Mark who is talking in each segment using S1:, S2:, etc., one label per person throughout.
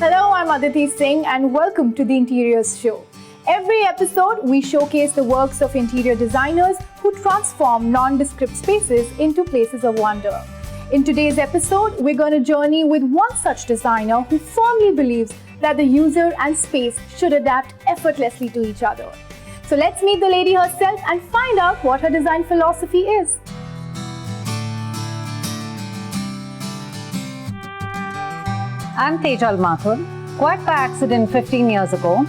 S1: Hello, I'm Aditi Singh and welcome to the Interiors Show. Every episode, we showcase the works of interior designers who transform nondescript spaces into places of wonder. In today's episode, we're going to journey with one such designer who firmly believes that the user and space should adapt effortlessly to each other. So let's meet the lady herself and find out what her design philosophy is.
S2: I'm Tejal Mathur. Quite by accident 15 years ago,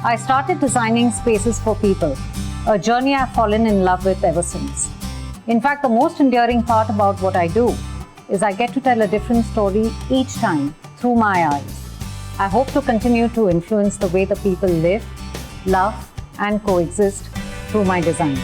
S2: I started designing spaces for people, a journey I've fallen in love with ever since. In fact, the most endearing part about what I do is I get to tell a different story each time through my eyes. I hope to continue to influence the way the people live, love, and coexist through my design.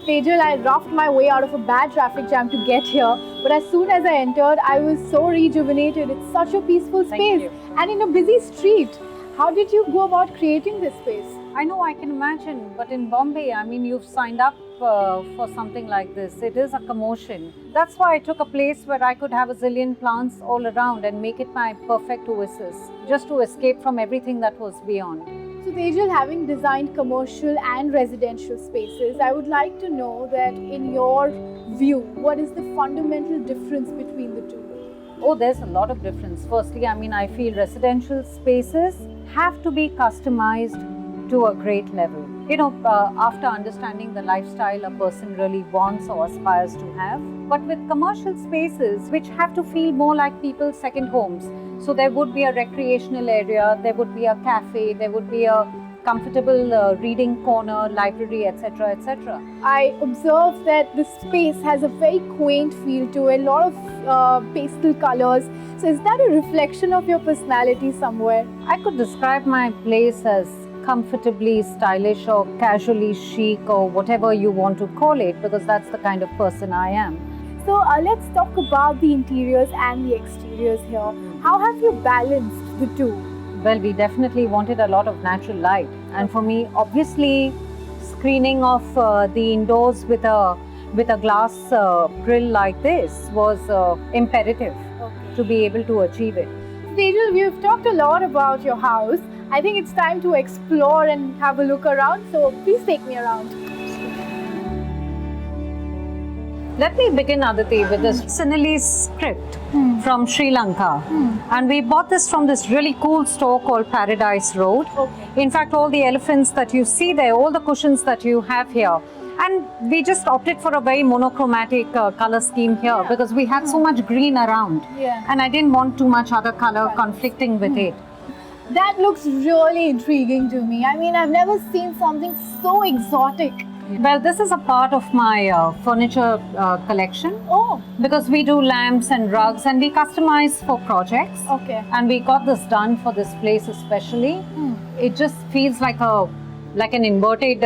S1: Tejal, I roughed my way out of a bad traffic jam to get here, but as soon as I entered, I was so rejuvenated. It's such a peaceful space and in a busy street. How did you go about creating this space?
S2: I know, I can imagine, but in Bombay, you've signed up for something like this. It is a commotion. That's why I took a place where I could have a zillion plants all around and make it my perfect oasis, just to escape from everything that was beyond.
S1: So Tejal, having designed commercial and residential spaces, I would like to know that in your view, what is the fundamental difference between the two?
S2: Oh, there's a lot of difference. Firstly, I feel residential spaces have to be customized to a great level. After understanding the lifestyle a person really wants or aspires to have. But with commercial spaces, which have to feel more like people's second homes. So there would be a recreational area, there would be a cafe, there would be a comfortable reading corner, library, etc., etc.
S1: I observe that the space has a very quaint feel to it, a lot of pastel colors. So is that a reflection of your personality somewhere?
S2: I could describe my place as comfortably stylish or casually chic or whatever you want to call it, because that's the kind of person I am.
S1: So let's talk about the interiors and the exteriors here. How have you balanced the two?
S2: Well, we definitely wanted a lot of natural light, and for me, obviously, screening of the indoors with a glass grill like this was imperative to be able to achieve it.
S1: Tejal, we've talked a lot about your house. I think it's time to explore and have a look around, so please take me around.
S2: Let me begin, Aditi, with this Sinhalese script from Sri Lanka. And we bought this from this really cool store called Paradise Road. In fact, all the elephants that you see there, all the cushions that you have here. And we just opted for a very monochromatic color scheme here because we had so much green around. And I didn't want too much other color conflicting with it.
S1: That looks really intriguing to me. I've never seen something so exotic.
S2: Well, this is a part of my furniture collection.
S1: Oh.
S2: Because we do lamps and rugs and we customize for projects.
S1: Okay.
S2: And we got this done for this place especially. It just feels like an inverted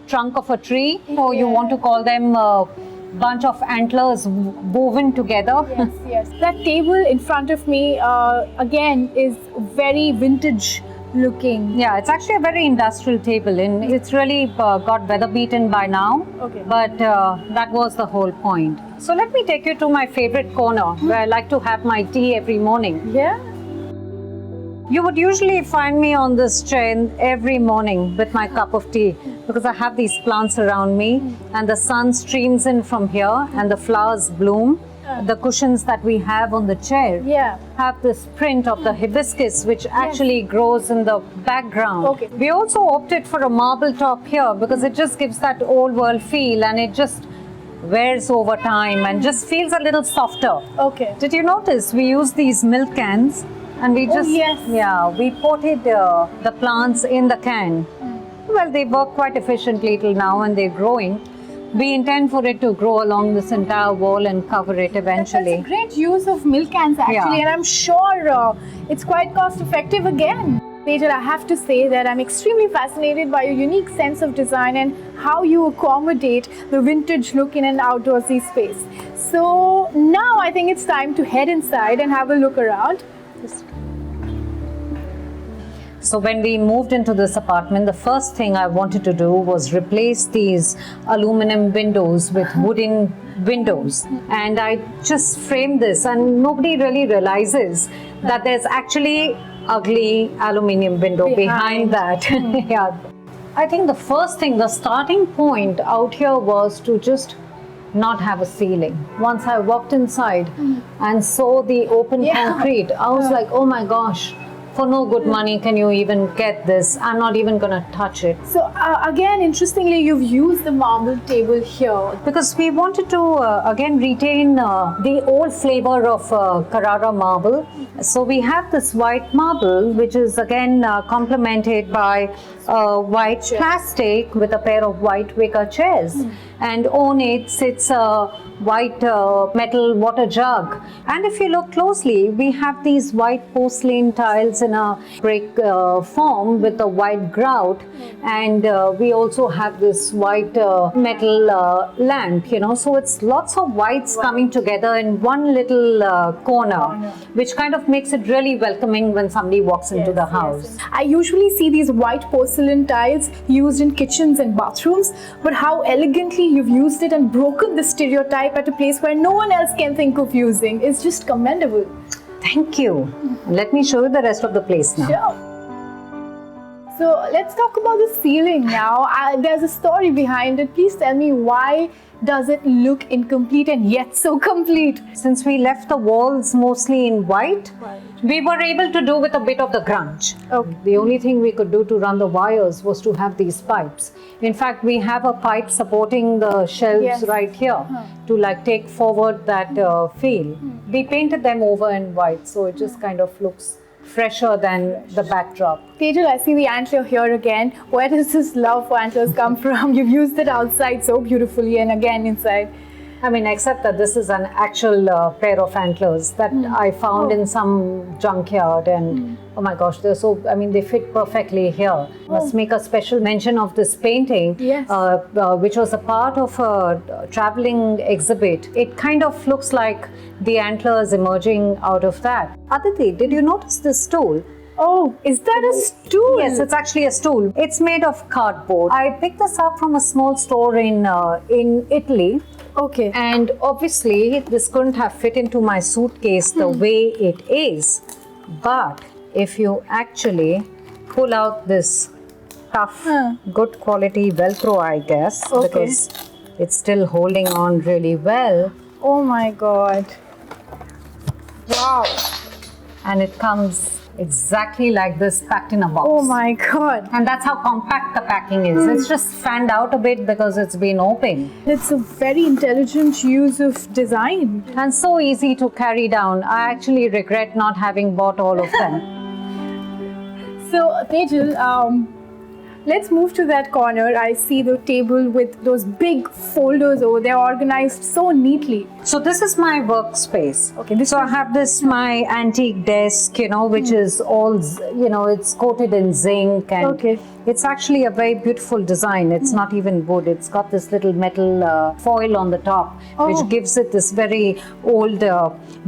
S2: trunk of a tree. So you want to call them a bunch of antlers woven together.
S1: Yes. That table in front of me again is very vintage looking.
S2: Yeah, it's actually a very industrial table and it's really got weather beaten by now. But that was the whole point. So let me take you to my favorite corner where I like to have my tea every morning.
S1: Yeah.
S2: You would usually find me on this chair every morning with my cup of tea because I have these plants around me and the sun streams in from here and the flowers bloom. The cushions that we have on the chair have this print of the hibiscus which actually grows in the background. We also opted for a marble top here because it just gives that old world feel and it just wears over time and just feels a little softer. Did you notice we use these milk cans and we just we potted the plants in the can. Well, they work quite efficiently till now and they're growing. We intend for it to grow along this entire wall and cover it eventually.
S1: That's a great use of milk cans actually, and I'm sure it's quite cost effective again. Tejal, I have to say that I'm extremely fascinated by your unique sense of design and how you accommodate the vintage look in an outdoorsy space. So now I think it's time to head inside and have a look around.
S2: So when we moved into this apartment, the first thing I wanted to do was replace these aluminum windows with wooden windows. And I just framed this, and nobody really realizes that there's actually ugly aluminum window behind that. Yeah. I think the first thing, the starting point out here was to just not have a ceiling. Once I walked inside and saw the open concrete, I was like, oh my gosh, for no good money can you even get this. I'm not even going to touch it.
S1: So again, interestingly, you've used the marble table here.
S2: Because we wanted to again retain the old flavor of Carrara marble. So we have this white marble, which is again complemented by white plastic with a pair of white wicker chairs. And on it sits a white metal water jug. And if you look closely, we have these white porcelain tiles in a brick form with a white grout. And we also have this white metal lamp, you know. So it's lots of whites coming together in one little corner, which kind of makes it really welcoming when somebody walks into the house.
S1: I usually see these white porcelain tiles used in kitchens and bathrooms, but how elegantly you've used it and broken the stereotype at a place where no one else can think of using is just commendable.
S2: Thank you. Let me show you the rest of the place now.
S1: Sure. So let's talk about the ceiling now. There's a story behind it. Please tell me, why does it look incomplete and yet so complete?
S2: Since we left the walls mostly in white, we were able to do with a bit of the grunge.
S1: Okay.
S2: The only thing we could do to run the wires was to have these pipes. In fact, we have a pipe supporting the shelves right here to like take forward that feel. We painted them over in white, so it just kind of looks fresher than the backdrop.
S1: Tejal, I see the antler here again. Where does this love for antlers come from? You've used it outside so beautifully and again inside.
S2: I mean, except that this is an actual pair of antlers that I found in some junkyard, and oh my gosh, they're so, I mean, they fit perfectly here. Must make a special mention of this painting, which was a part of a traveling exhibit. It kind of looks like the antlers emerging out of that. Aditi, did you notice this stool?
S1: Oh, is that a stool?
S2: Yes, it's actually a stool. It's made of cardboard. I picked this up from a small store in Italy.
S1: Okay.
S2: And obviously, this couldn't have fit into my suitcase the way it is. But if you actually pull out this tough, good quality Velcro, I guess, because it's still holding on really well.
S1: Oh my God. Wow.
S2: And it comes exactly like this, packed in a box.
S1: Oh my God.
S2: And that's how compact the packing is. It's just fanned out a bit because it's been opened.
S1: It's a very intelligent use of design.
S2: And so easy to carry down. I actually regret not having bought all of them.
S1: So, Tejal, let's move to that corner. I see the table with those big folders over there, organized so neatly.
S2: So this is my workspace.
S1: Okay.
S2: So I have this, my antique desk, you know, which is all, you know, it's coated in zinc, and it's actually a very beautiful design. It's not even wood. It's got this little metal foil on the top, which gives it this very old,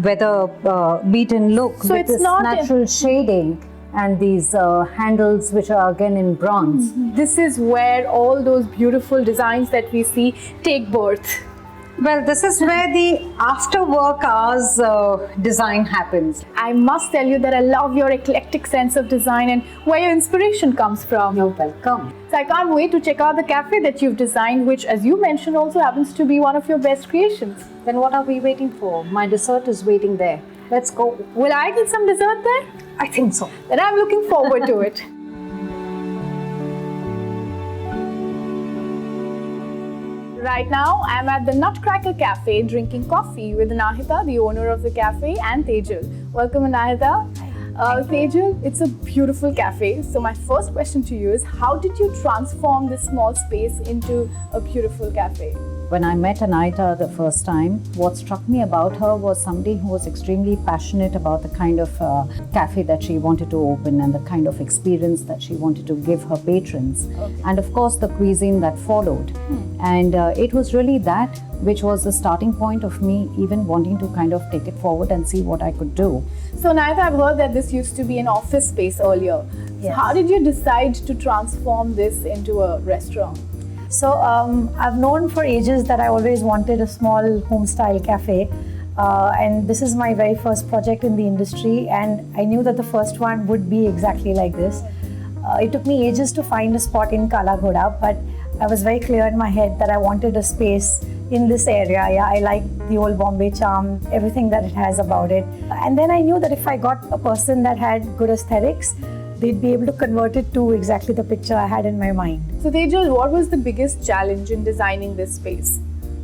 S2: weather beaten look,
S1: so
S2: with
S1: it's
S2: this
S1: not
S2: natural shading. And these handles, which are again in bronze.
S1: This is where all those beautiful designs that we see take birth.
S2: Well, this is where the after work hours design happens.
S1: I must tell you that I love your eclectic sense of design and where your inspiration comes from.
S2: You're welcome.
S1: So I can't wait to check out the cafe that you've designed, which, as you mentioned, also happens to be one of your best creations.
S2: Then what are we waiting for? My dessert is waiting there. Let's go.
S1: Will I get some dessert there?
S2: I think so.
S1: Then I'm looking forward to it. Right now, I'm at the Nutcracker Cafe drinking coffee with Anahita, the owner of the cafe, and Tejal. Welcome, Anahita. Tejal, it's a beautiful cafe. So my first question to you is, how did you transform this small space into a beautiful cafe?
S2: When I met Anahita the first time, what struck me about her was somebody who was extremely passionate about the kind of cafe that she wanted to open and the kind of experience that she wanted to give her patrons. And of course, the cuisine that followed. And it was really that which was the starting point of me even wanting to kind of take it forward and see what I could do.
S1: So Anahita, I've heard that this used to be an office space earlier. So how did you decide to transform this into a restaurant?
S3: So I've known for ages that I always wanted a small home-style cafe. And this is my very first project in the industry, and I knew that the first one would be exactly like this. It took me ages to find a spot in Kala Ghoda, but I was very clear in my head that I wanted a space in this area. Yeah, I like the old Bombay charm, everything that it has about it. And then I knew that if I got a person that had good aesthetics, they'd be able to convert it to exactly the picture I had in my mind.
S1: So Tejal, what was the biggest challenge in designing this space?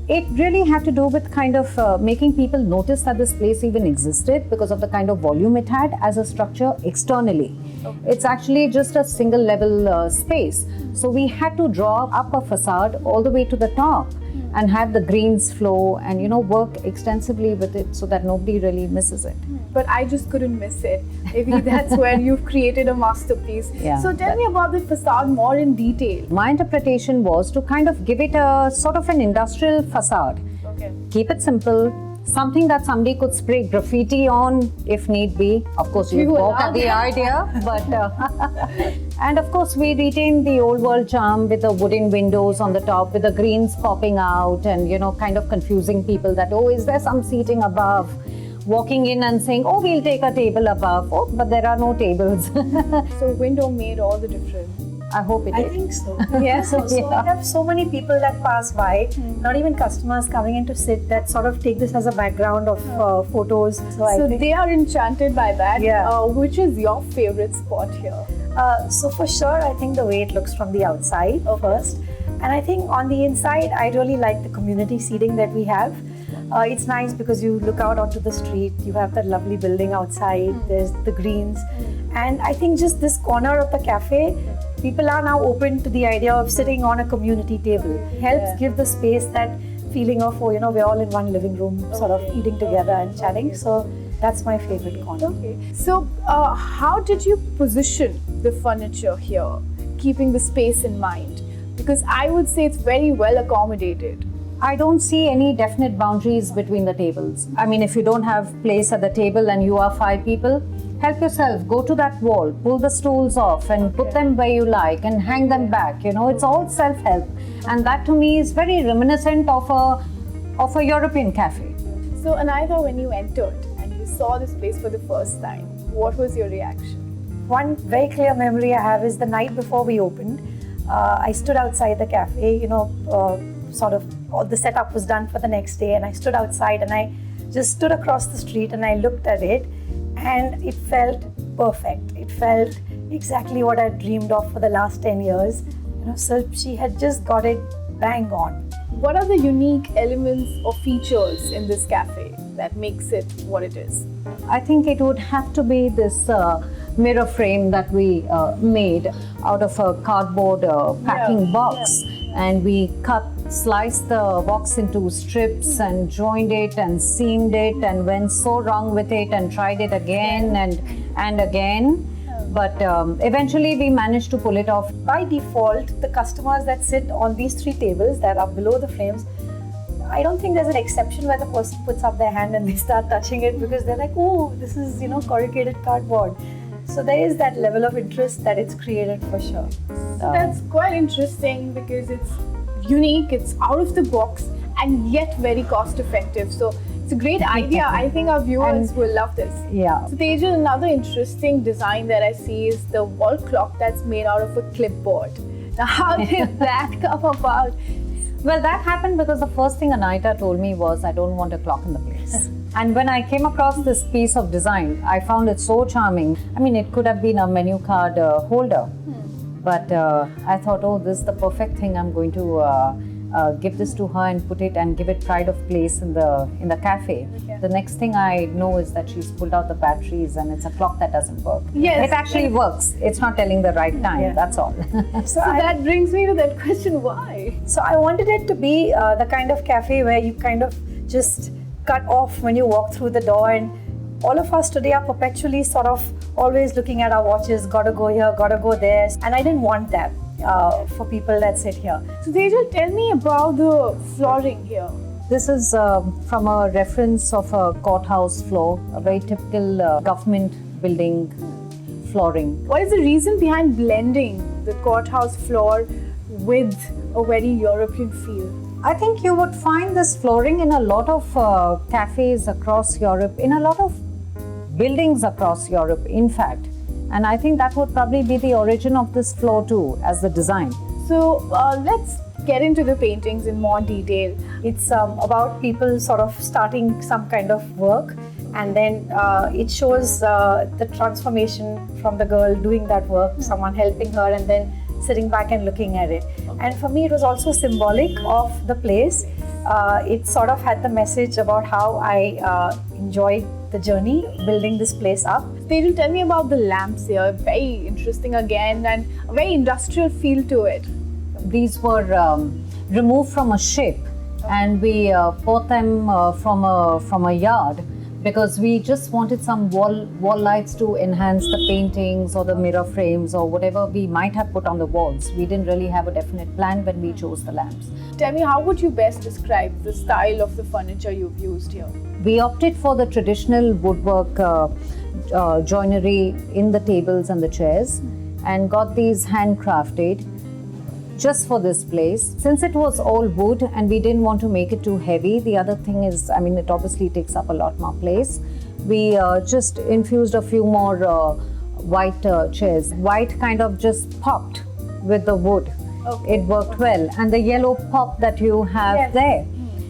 S2: It really had to do with kind of making people notice that this place even existed because of the kind of volume it had as a structure externally. Okay. It's actually just a single level space. So we had to draw up a facade all the way to the top and have the greens flow and, you know, work extensively with it so that nobody really misses it.
S1: But I just couldn't miss it. Maybe that's where you've created a masterpiece.
S2: Yeah.
S1: So tell me about the facade more in detail.
S2: My interpretation was to kind of give it a sort of an industrial facade.
S1: Okay.
S2: Keep it simple, something that somebody could spray graffiti on if need be. Of course, you balk at the idea, but and of course we retain the old world charm with the wooden windows on the top with the greens popping out and, you know, kind of confusing people that, oh, is there some seating above? Walking in and saying, oh, we'll take a table above. Oh, but there are no tables.
S1: So window made all the difference.
S2: I hope it did.
S3: I think so. Yeah, so we have so many people that pass by, not even customers coming in to sit, that sort of take this as a background of photos. So I think
S1: they are enchanted by that.
S3: Yeah.
S1: Which is your favorite spot here?
S3: So for sure, I think the way it looks from the outside first. And I think on the inside, I really like the community seating that we have. It's nice because you look out onto the street, you have that lovely building outside, there's the greens. And I think just this corner of the cafe, people are now open to the idea of sitting on a community table. It helps give the space that feeling of, oh, you know, we're all in one living room, sort of eating together and chatting. So that's my favorite corner.
S1: Okay. So how did you position the furniture here, keeping the space in mind? Because I would say it's very well accommodated.
S2: I don't see any definite boundaries between the tables. I mean, if you don't have place at the table and you are 5 people, help yourself, go to that wall, pull the stools off and put them where you like and hang them back. You know, it's all self-help. And that to me is very reminiscent of a European cafe.
S1: So Anaida, when you entered and you saw this place for the first time, what was your reaction?
S3: One very clear memory I have is the night before we opened. I stood outside the cafe, you know, sort of all the setup was done for the next day, and I stood outside and I just stood across the street and I looked at it, and it felt perfect. It felt exactly what I dreamed of for the last 10 years. You know, so she had just got it bang on.
S1: What are the unique elements or features in this cafe that makes it what it is?
S2: I think it would have to be this mirror frame that we made out of a cardboard packing box. And we sliced the box into strips and joined it and seamed it and went so wrong with it and tried it again and again. But eventually we managed to pull it off.
S3: By default, the customers that sit on these 3 tables that are below the frames, I don't think there's an exception where the person puts up their hand and they start touching it because they're like, oh, this is, you know, corrugated cardboard. So there is that level of interest that it's created for sure.
S1: That's quite interesting because it's unique, it's out of the box and yet very cost effective. So it's a great idea. I think our viewers will love this.
S2: Yeah.
S1: So Tejal, another interesting design that I see is the wall clock that's made out of a clipboard. Now how did that come about?
S2: Well, that happened because the first thing Anaida told me was, I don't want a clock in the place. And when I came across this piece of design, I found it so charming. I mean, it could have been a menu card holder. But I thought, oh, this is the perfect thing. I'm going to give this to her and put it and give it pride of place in the cafe. Okay. The next thing I know is that she's pulled out the batteries and it's a clock that doesn't work.
S1: Yes.
S2: It actually works. It's not telling the right time. That's all.
S1: So that brings me to that question, why?
S3: So I wanted it to be the kind of cafe where you kind of just cut off when you walk through the door, and all of us today are perpetually sort of always looking at our watches, gotta go here, gotta go there, and I didn't want that for people that sit here.
S1: So Tejal, tell me about the flooring here.
S2: This is from a reference of a courthouse floor, a very typical government building flooring.
S1: What is the reason behind blending the courthouse floor with a very European feel?
S2: I think you would find this flooring in a lot of cafes across Europe, in a lot of buildings across Europe, in fact. And I think that would probably be the origin of this floor too, as the design.
S1: So let's get into the paintings in more detail.
S3: It's about people sort of starting some kind of work, and then it shows the transformation from the girl doing that work, someone helping her, and then sitting back and looking at it. And for me, it was also symbolic of the place. It sort of had the message about how I enjoyed the journey building this place up.
S1: Tejal, tell me about the lamps here. Very interesting again, and a very industrial feel to it.
S2: These were removed from a ship, and we bought them from a yard, because we just wanted some wall lights to enhance the paintings or the mirror frames or whatever we might have put on the walls. We didn't really have a definite plan when we chose the lamps.
S1: Tell me, how would you best describe the style of the furniture you've used here?
S2: We opted for the traditional woodwork joinery in the tables and the chairs, and got these handcrafted just for this place. Since it was all wood and we didn't want to make it too heavy, the other thing is, I mean, it obviously takes up a lot more place. We just infused a few more white chairs. White kind of just popped with the wood.
S1: Okay.
S2: It worked well. And the yellow pop that you have there.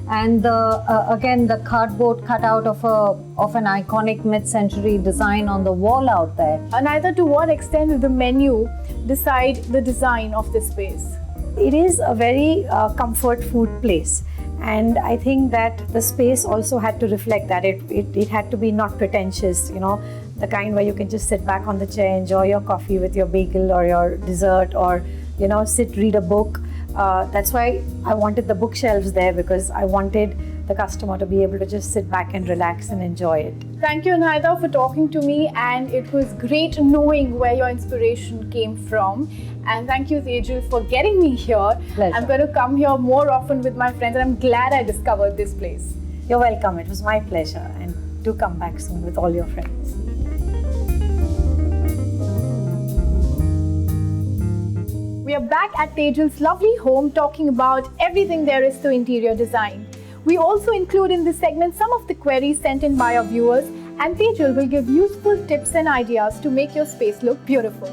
S2: And again, the cardboard cutout of an iconic mid-century design on the wall out there.
S1: Neither to what extent did the menu decide the design of this space?
S3: It is a very comfort food place, and I think that the space also had to reflect that. It had to be not pretentious, you know, the kind where you can just sit back on the chair, enjoy your coffee with your bagel or your dessert, or, you know, read a book. That's why I wanted the bookshelves there, because I wanted the customer to be able to just sit back and relax and enjoy it.
S1: Thank you, Anaida, for talking to me, and it was great knowing where your inspiration came from. And thank you, Tejal, for getting me here.
S2: Pleasure.
S1: I'm going to come here more often with my friends, and I'm glad I discovered this place.
S3: You're welcome. It was my pleasure, and do come back soon with all your friends.
S1: We are back at Tejal's lovely home talking about everything there is to interior design. We also include in this segment some of the queries sent in by our viewers, and Tejal will give useful tips and ideas to make your space look beautiful.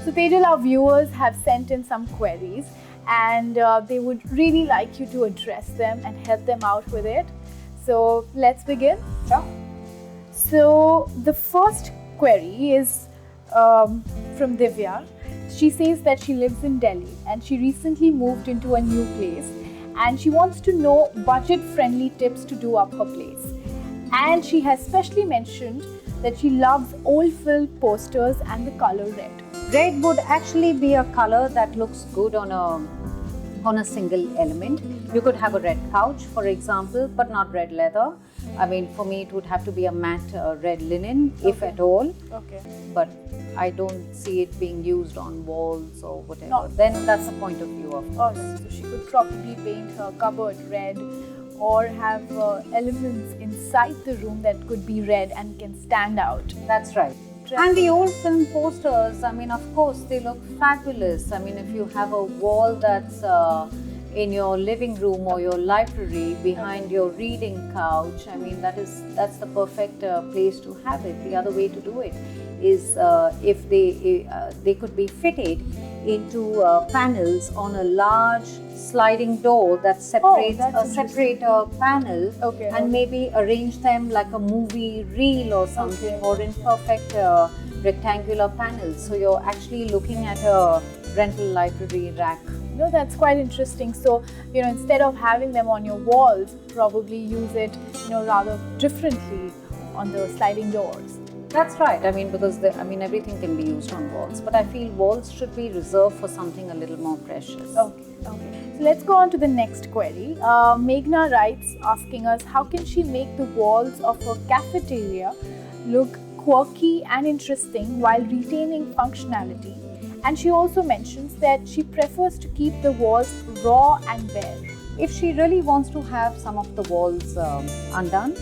S1: So Tejal, our viewers have sent in some queries, and they would really like you to address them and help them out with it. So let's begin.
S2: Sure.
S1: So the first query is from Divya. She says that she lives in Delhi and she recently moved into a new place, and she wants to know budget-friendly tips to do up her place. And she has specially mentioned that she loves old film posters and the color red.
S2: Red would actually be a color that looks good on a single element. You could have a red couch, for example, but not red leather. I mean, for me, it would have to be a matte red linen, if at all.
S1: Okay.
S2: But I don't see it being used on walls or whatever.
S1: No.
S2: Then that's the point of view of course.
S1: Alright, so she could probably paint her cupboard red, or have elements inside the room that could be red and can stand out.
S2: That's right. And the old film posters, I mean, of course, they look fabulous. I mean, if you have a wall that's in your living room or your library behind your reading couch, I mean, that's the perfect place to have it. The other way to do it is if they could be fitted into panels on a large sliding door that separates a separate panel, and maybe arrange them like a movie reel or something, or in perfect rectangular panels. So you're actually looking at a rental library rack.
S1: You know, that's quite interesting. So, you know, instead of having them on your walls, probably use it, you know, rather differently on the sliding doors.
S2: That's right. I mean, because everything can be used on walls, but I feel walls should be reserved for something a little more precious.
S1: Okay. So let's go on to the next query. Meghna writes, asking us how can she make the walls of her cafeteria look quirky and interesting while retaining functionality. And she also mentions that she prefers to keep the walls raw and bare.
S2: if she really wants to have some of the walls undone,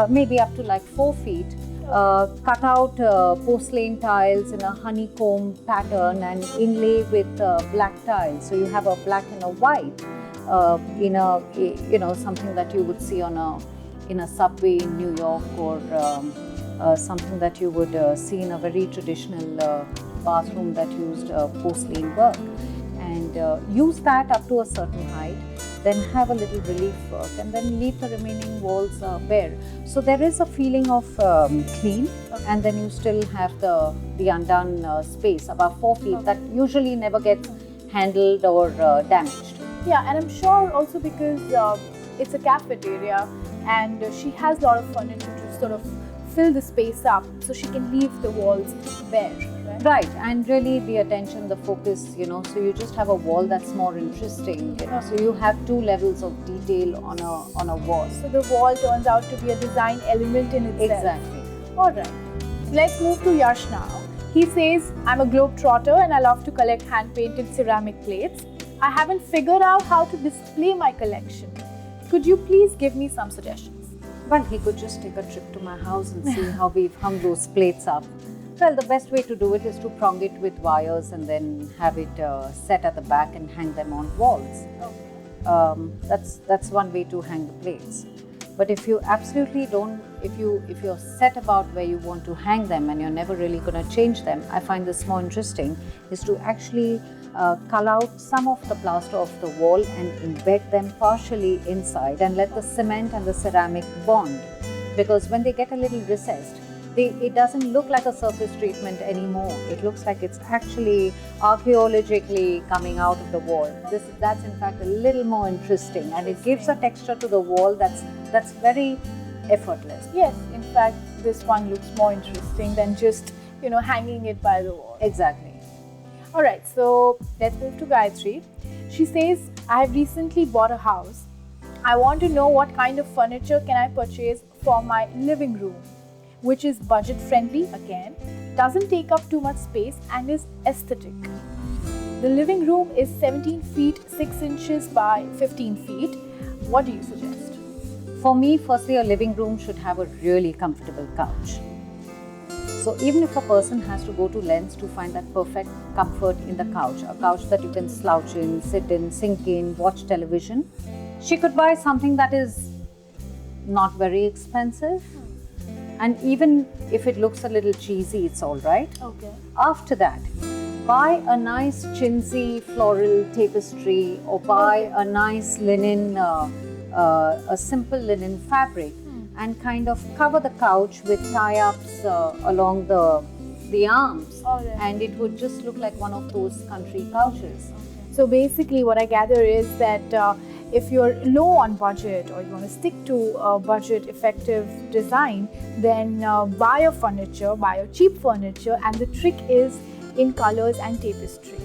S2: maybe up to like 4 feet, cut out porcelain tiles in a honeycomb pattern and inlay with black tiles. So you have a black and a white in a, something that you would see in a subway in New York, or something that you would see in a very traditional bathroom that used porcelain work. And use that up to a certain height, then have a little relief work, and then leave the remaining walls bare. So there is a feeling of clean, and then you still have the undone space about 4 feet that usually never gets handled or damaged.
S1: Yeah, and I'm sure also because it's a cafeteria and she has a lot of furniture to sort of fill the space up, so she can leave the walls bare.
S2: Right, and really the attention, the focus, so you just have a wall that's more interesting, so you have 2 levels of detail on a wall.
S1: So the wall turns out to be a design element in itself.
S2: Exactly.
S1: All right, let's move to Yash now. He says, I'm a globetrotter and I love to collect hand-painted ceramic plates. I haven't figured out how to display my collection. Could you please give me some suggestions?
S2: Well, he could just take a trip to my house and see how we've hung those plates up. Well, the best way to do it is to prong it with wires and then have it set at the back and hang them on walls.
S1: Okay.
S2: That's one way to hang the plates. But if you absolutely don't, if you're set about where you want to hang them and you're never really going to change them, I find this more interesting, is to actually cull out some of the plaster of the wall and embed them partially inside and let the cement and the ceramic bond. Because when they get a little recessed, it doesn't look like a surface treatment anymore. It looks like it's actually archaeologically coming out of the wall. That's in fact a little more interesting, and it gives a texture to the wall that's very effortless.
S1: Yes, in fact, this one looks more interesting than just, hanging it by the wall.
S2: Exactly.
S1: All right, so let's move to Gayatri. She says, I have recently bought a house. I want to know what kind of furniture can I purchase for my living room, which is budget friendly again, doesn't take up too much space and is aesthetic. The living room is 17 feet 6 inches by 15 feet. What do you suggest?
S2: For me, firstly, a living room should have a really comfortable couch. So even if a person has to go to lengths to find that perfect comfort in the couch, a couch that you can slouch in, sit in, sink in, watch television, she could buy something that is not very expensive. And even if it looks a little cheesy, it's all right.
S1: Okay.
S2: After that, buy a nice chintzy floral tapestry, or buy a nice linen, a simple linen fabric, and kind of cover the couch with tie-ups along the arms.
S1: All right.
S2: And it would just look like one of those country couches.
S1: So basically what I gather is that if you're low on budget or you want to stick to a budget effective design, then buy a cheap furniture, and the trick is in colors and tapestry.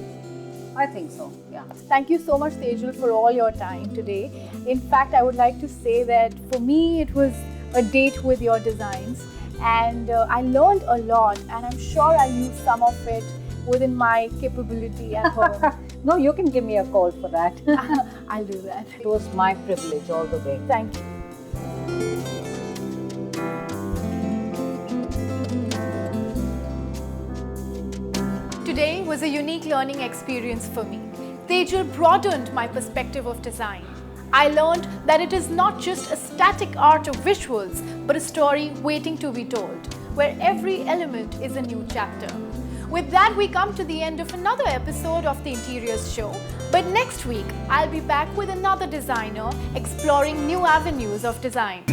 S2: I think so, yeah.
S1: Thank you so much, Tejal, for all your time today. In fact, I would like to say that for me it was a date with your designs, and I learned a lot, and I'm sure I'll use some of it within my capability at home.
S2: No, you can give me a call for that.
S1: I'll do that.
S2: It was my privilege all the way.
S1: Thank you. Today was a unique learning experience for me. Tejal broadened my perspective of design. I learned that it is not just a static art of visuals, but a story waiting to be told, where every element is a new chapter. With that, we come to the end of another episode of the Interiors Show. But next week, I'll be back with another designer exploring new avenues of design.